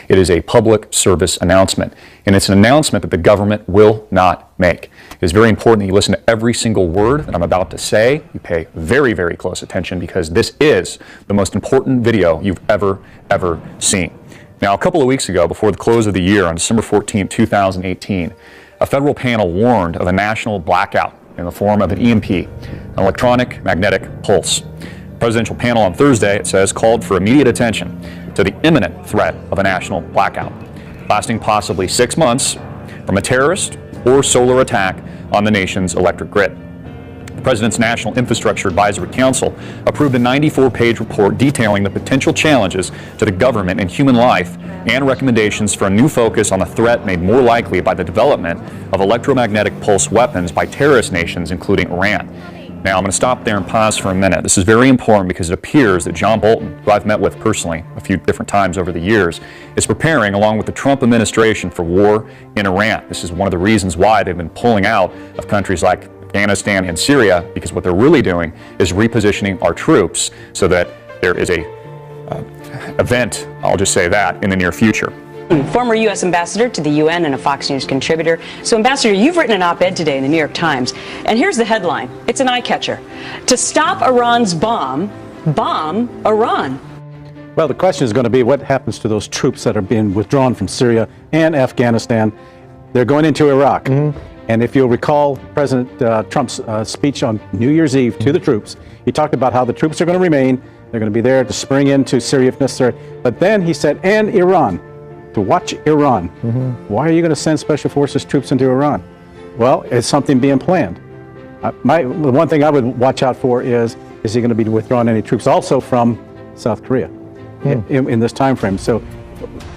It is a public service announcement, and it's an announcement that the government will not make. It is very important that you listen to every single word that I'm about to say. You pay very, very close attention, because this is the most important video you've ever seen. Now, a couple of weeks ago, before the close of the year, on December 14, 2018, a federal panel warned of a national blackout in the form of an EMP, an electronic magnetic pulse. The presidential panel on Thursday, it says, called for immediate attention to the imminent threat of a national blackout, lasting possibly 6 months, from a terrorist or solar attack on the nation's electric grid. The President's National Infrastructure Advisory Council approved a 94-page report detailing the potential challenges to the government and human life, and recommendations for a new focus on the threat made more likely by the development of electromagnetic pulse weapons by terrorist nations, including Iran. Now, I'm going to stop there and pause for a minute. This is very important, because it appears that John Bolton, who I've met with personally a few different times over the years, is preparing, along with the Trump administration, for war in Iran. This is one of the reasons why they've been pulling out of countries like Afghanistan and Syria, because what they're really doing is repositioning our troops so that there is a event, I'll just say that, in the near future. Former U.S. ambassador to the UN and a Fox News contributor. So, Ambassador, you've written an op-ed today in the New York Times, and here's the headline. It's an eye-catcher. To stop Iran's bomb Iran. Well, the question is going to be what happens to those troops that are being withdrawn from Syria and Afghanistan. They're going into Iraq. And if you'll recall President Trump's speech on New Year's Eve to the troops, he talked about how the troops are going to remain. They're going to be there to spring into Syria if necessary. But then he said, and Iran, to watch Iran. Why are you going to send special forces troops into Iran? Well, it's something being planned. The one thing I would watch out for is he going to be withdrawing any troops also from South Korea in this time frame? So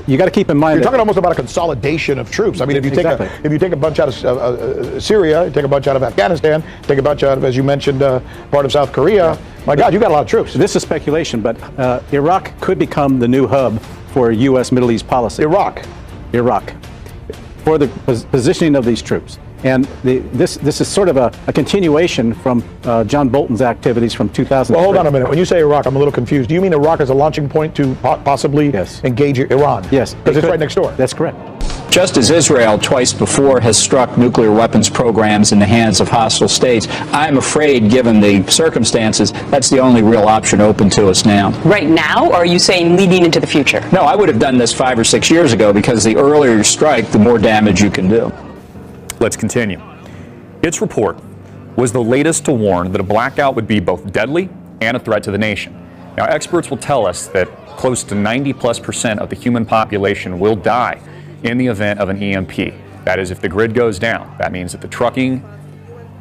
you got to keep in mind. You're talking almost about a consolidation of troops. I mean, if you take a bunch out of Syria, take a bunch out of Afghanistan, take a bunch out of, as you mentioned, part of South Korea. My God, you got a lot of troops. This is speculation, but Iraq could become the new hub for U.S. Middle East policy. Iraq, for the positioning of these troops. And this is sort of a continuation from John Bolton's activities from 2000. Well, hold on a minute. When you say Iraq, I'm a little confused. Do you mean Iraq as a launching point to possibly engage Iran? Yes. Because it's right next door. That's correct. Just as Israel twice before has struck nuclear weapons programs in the hands of hostile states, I'm afraid, given the circumstances, that's the only real option open to us now. Right now, or are you saying leading into the future? No, I would have done this 5 or 6 years ago, because the earlier you strike, the more damage you can do. Let's continue. Its report was the latest to warn that a blackout would be both deadly and a threat to the nation. Now, experts will tell us that close to 90+% of the human population will die in the event of an EMP. That is, if the grid goes down. That means that the trucking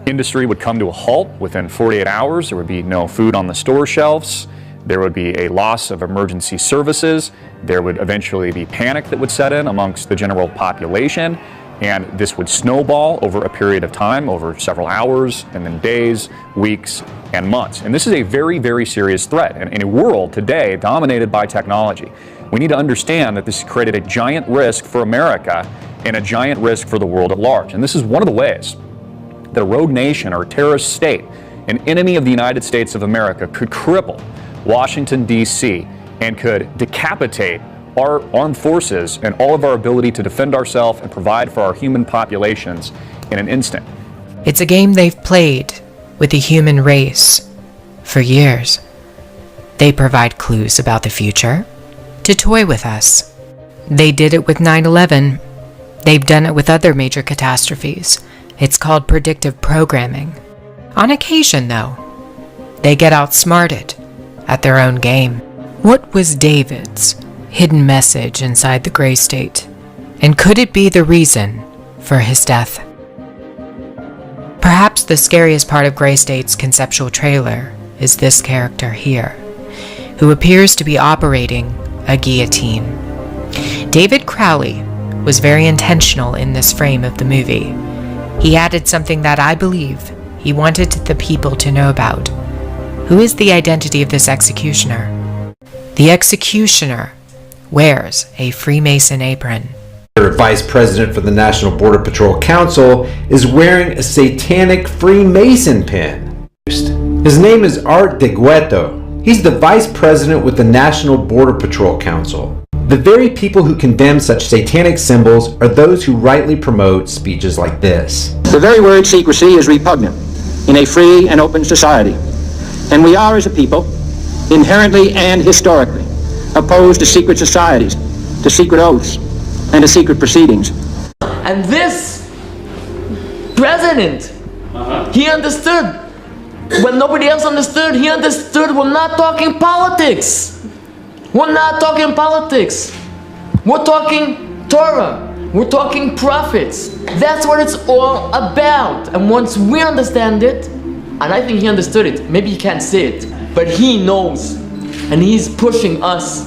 industry would come to a halt within 48 hours. There would be no food on the store shelves. There would be a loss of emergency services. There would eventually be panic that would set in amongst the general population. And this would snowball over a period of time, over several hours, and then days, weeks, and months. And this is a very, very serious threat. And in a world today dominated by technology, we need to understand that this has created a giant risk for America and a giant risk for the world at large. And this is one of the ways that a rogue nation or a terrorist state, an enemy of the United States of America, could cripple Washington, D.C., and could decapitate our armed forces and all of our ability to defend ourselves and provide for our human populations in an instant. It's a game they've played with the human race for years. They provide clues about the future to toy with us. They did it with 9/11. They've done it with other major catastrophes. It's called predictive programming. On occasion, though, they get outsmarted at their own game. What was David's hidden message inside the gray state? And could it be the reason for his death? Perhaps the scariest part of Gray State's conceptual trailer is this character here, who appears to be operating a guillotine. David Crowley was very intentional in this frame of the movie. He added something that I believe he wanted the people to know about. Who is the identity of this executioner? The executioner wears a Freemason apron. Vice President for the National Border Patrol Council is wearing a satanic Freemason pin. His name is Art DeGueto. He's the Vice President with the National Border Patrol Council. The very people who condemn such satanic symbols are those who rightly promote speeches like this. The very word secrecy is repugnant in a free and open society, and we are, as a people, inherently and historically opposed to secret societies, to secret oaths, and to secret proceedings. And this president, he understood when nobody else understood. He understood we're not talking politics. We're not talking politics. We're talking Torah. We're talking prophets. That's what it's all about. And once we understand it, and I think he understood it, maybe he can't say it, but he knows. And he's pushing us.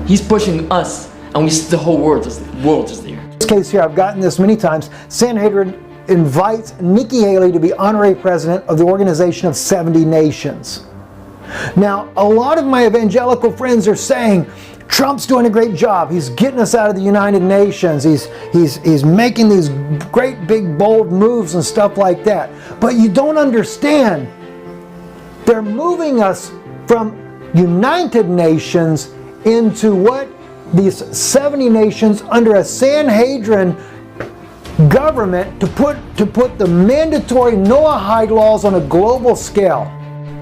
He's pushing us. And the whole world is there. In this case here, I've gotten this many times. Sanhedrin invites Nikki Haley to be honorary president of the Organization of 70 Nations. Now, a lot of my evangelical friends are saying, Trump's doing a great job. He's getting us out of the United Nations. He's making these great big bold moves and stuff like that. But you don't understand. They're moving us from United Nations into what? These 70 nations under a Sanhedrin government to put the mandatory Noahide laws on a global scale.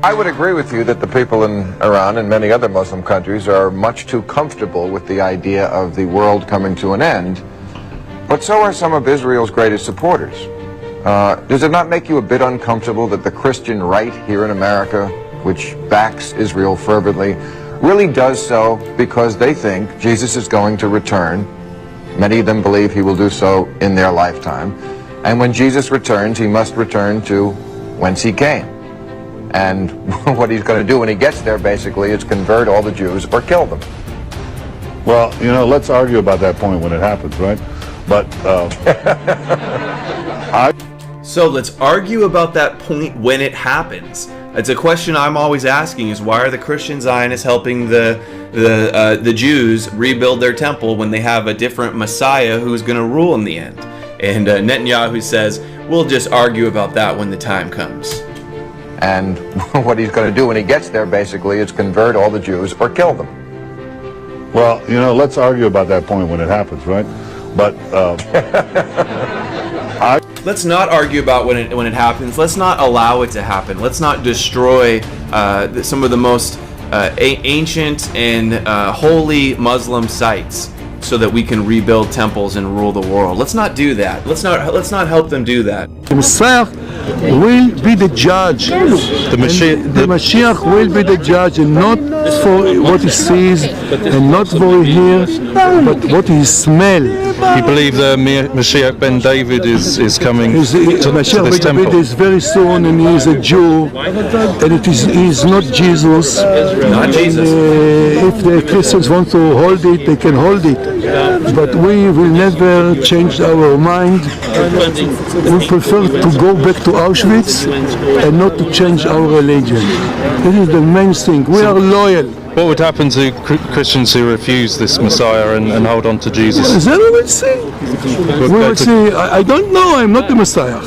I would agree with you that the people in Iran and many other Muslim countries are much too comfortable with the idea of the world coming to an end, but so are some of Israel's greatest supporters. Does it not make you a bit uncomfortable that the Christian right here in America, which backs Israel fervently, really does so because they think Jesus is going to return? Many of them believe he will do so in their lifetime. And when Jesus returns, he must return to whence he came. And what he's going to do when he gets there, basically, is convert all the Jews or kill them. Well, you know, let's argue about that point when it happens, right? But So let's argue about that point when it happens. It's a question I'm always asking: is why are the Christian Zionists helping the Jews rebuild their temple when they have a different Messiah who's going to rule in the end? And Netanyahu says, we'll just argue about that when the time comes. And what he's going to do when he gets there, basically, is convert all the Jews or kill them. Well, you know, let's argue about that point when it happens, right? But let's not argue about when it happens. Let's not allow it to happen. Let's not destroy some of the most ancient and holy Muslim sites so that we can rebuild temples and rule the world. Let's not do that. Let's not help them do that. The Messiah will be the judge. The Mashiach will be the judge, and not for what he sees and not for what he hears, but what he smells. You believe the Mashiach Ben David is coming to Mashiach this Ben David temple? is very soon, and he is a Jew, and he is not Jesus. Not Jesus. If the Christians want to hold it, they can hold it. But we will never change our mind. We prefer to go back to Auschwitz and not to change our religion. This is the main thing. We are loyal. What would happen to Christians who refuse this Messiah and hold on to Jesus? Then we will see. We will see. I don't know. I'm not the Messiah.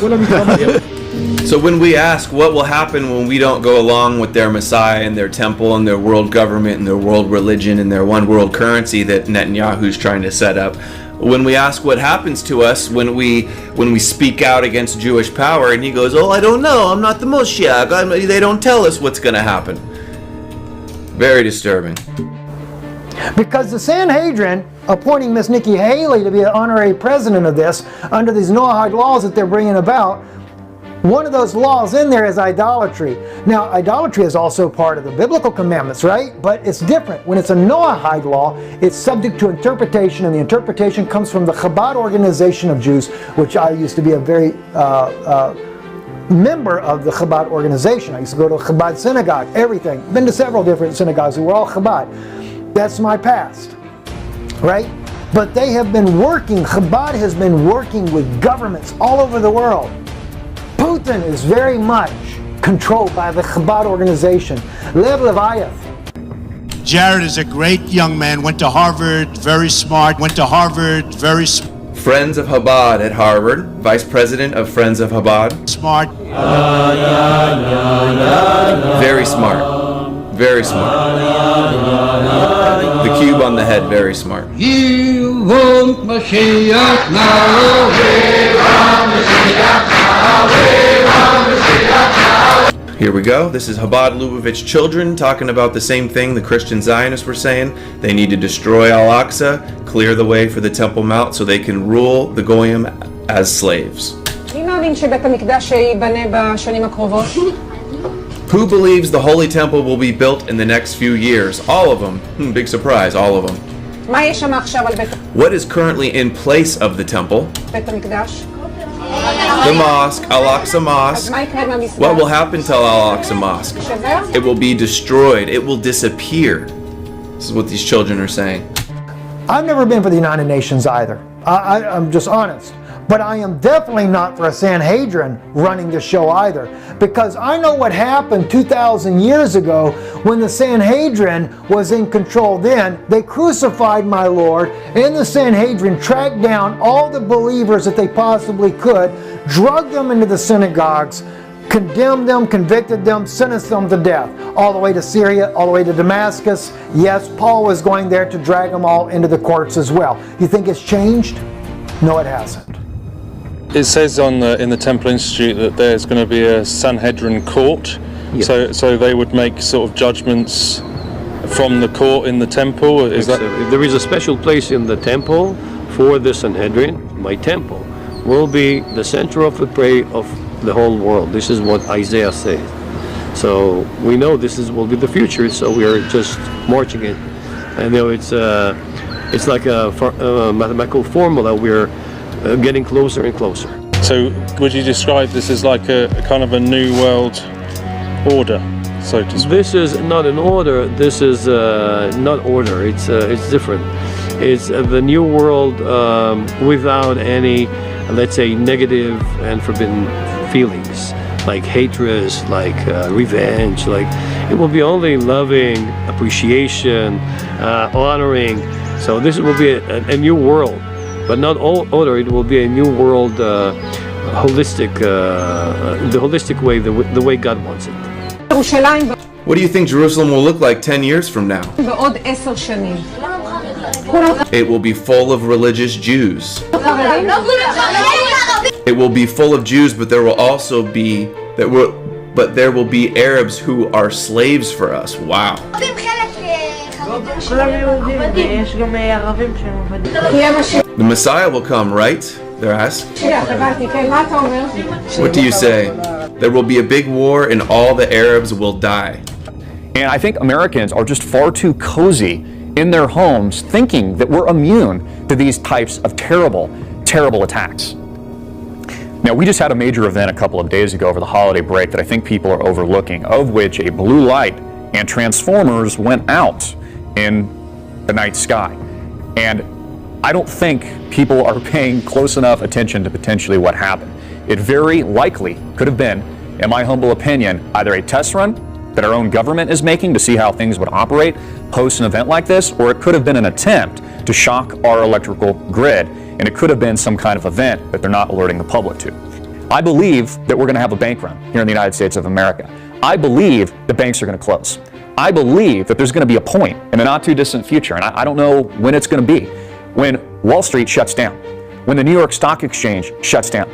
So when we ask what will happen when we don't go along with their Messiah and their temple and their world government and their world religion and their one world currency that Netanyahu's trying to set up, when we ask what happens to us when we speak out against Jewish power, and he goes, oh, I don't know, I'm not the Moshiach, they don't tell us what's going to happen. Very disturbing. Because the Sanhedrin appointing Miss Nikki Haley to be an honorary president of this under these Noahide laws that they're bringing about, one of those laws in there is idolatry. Now, idolatry is also part of the biblical commandments, right? But it's different. When it's a Noahide law, it's subject to interpretation, and the interpretation comes from the Chabad organization of Jews, which I used to be a very member of the Chabad organization. I used to go to a Chabad synagogue, everything. Been to several different synagogues who were all Chabad. That's my past, right? But they have been working, Chabad has been working with governments all over the world. Putin is very much controlled by the Chabad organization. Lev Levayev. Jared is a great young man, went to Harvard, very smart, Friends of Chabad at Harvard, Vice President of Friends of Chabad. Smart. Very smart. Very smart. The cube on the head, very very smart. You want Mashiach now, Here we go. This is Chabad Lubavitch children talking about the same thing the Christian Zionists were saying. They need to destroy Al-Aqsa, clear the way for the Temple Mount so they can rule the Goyim as slaves. Who believes the Holy Temple will be built in the next few years? All of them. Big surprise, all of them. What is currently in place of the temple? The mosque, Al-Aqsa Mosque. What will happen to Al-Aqsa Mosque? It will be destroyed. It will disappear. This is what these children are saying. I've never been for the United Nations either. I'm just honest. But I am definitely not for a Sanhedrin running the show either, because I know what happened 2,000 years ago when the Sanhedrin was in control then. They crucified my Lord, and the Sanhedrin tracked down all the believers that they possibly could, drugged them into the synagogues, condemned them, convicted them, sentenced them to death, all the way to Syria, all the way to Damascus. Yes, Paul was going there to drag them all into the courts as well. You think it's changed? No, it hasn't. It says in the Temple Institute that there's going to be a Sanhedrin court, so they would make sort of judgments from the court in the temple. There is a special place in the temple for the Sanhedrin. My temple will be the center of the prayer of the whole world. This is what Isaiah says. So we know this will be the future. So we are just marching it. And it's like a mathematical formula. We're getting closer and closer. So would you describe this as like a kind of a new world order, so to speak? This is not an order, this is not order, it's different. It's the new world without any, let's say, negative and forbidden feelings, like hatred, like revenge, like it will be only loving, appreciation, honoring. So this will be a new world. But not all order, it will be a new world, holistic, the holistic way, the way God wants it. What do you think Jerusalem will look like 10 years from now? It will be full of religious Jews. It will be full of Jews, but there will also be, there will be Arabs who are slaves for us. Wow. The Messiah will come, right? They're asked. What do you say? There will be a big war and all the Arabs will die. And I think Americans are just far too cozy in their homes thinking that we're immune to these types of terrible, terrible attacks. Now, we just had a major event a couple of days ago over the holiday break that I think people are overlooking, of which a blue light and transformers went out in the night sky. And I don't think people are paying close enough attention to potentially what happened. It very likely could have been, in my humble opinion, either a test run that our own government is making to see how things would operate post an event like this, or it could have been an attempt to shock our electrical grid, and it could have been some kind of event that they're not alerting the public to. I believe that we're going to have a bank run here in the United States of America. I believe the banks are going to close. I believe that there's going to be a point in the not too distant future, and I don't know when it's going to be, when Wall Street shuts down, when the New York Stock Exchange shuts down,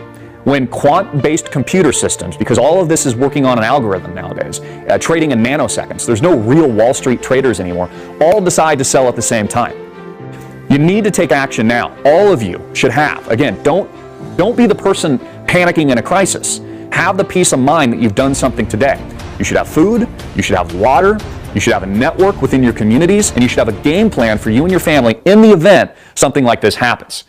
when quant-based computer systems, because all of this is working on an algorithm nowadays, trading in nanoseconds, there's no real Wall Street traders anymore, all decide to sell at the same time. You need to take action now. All of you should have. Again, don't be the person panicking in a crisis. Have the peace of mind that you've done something today. You should have food, you should have water, you should have a network within your communities, and you should have a game plan for you and your family in the event something like this happens.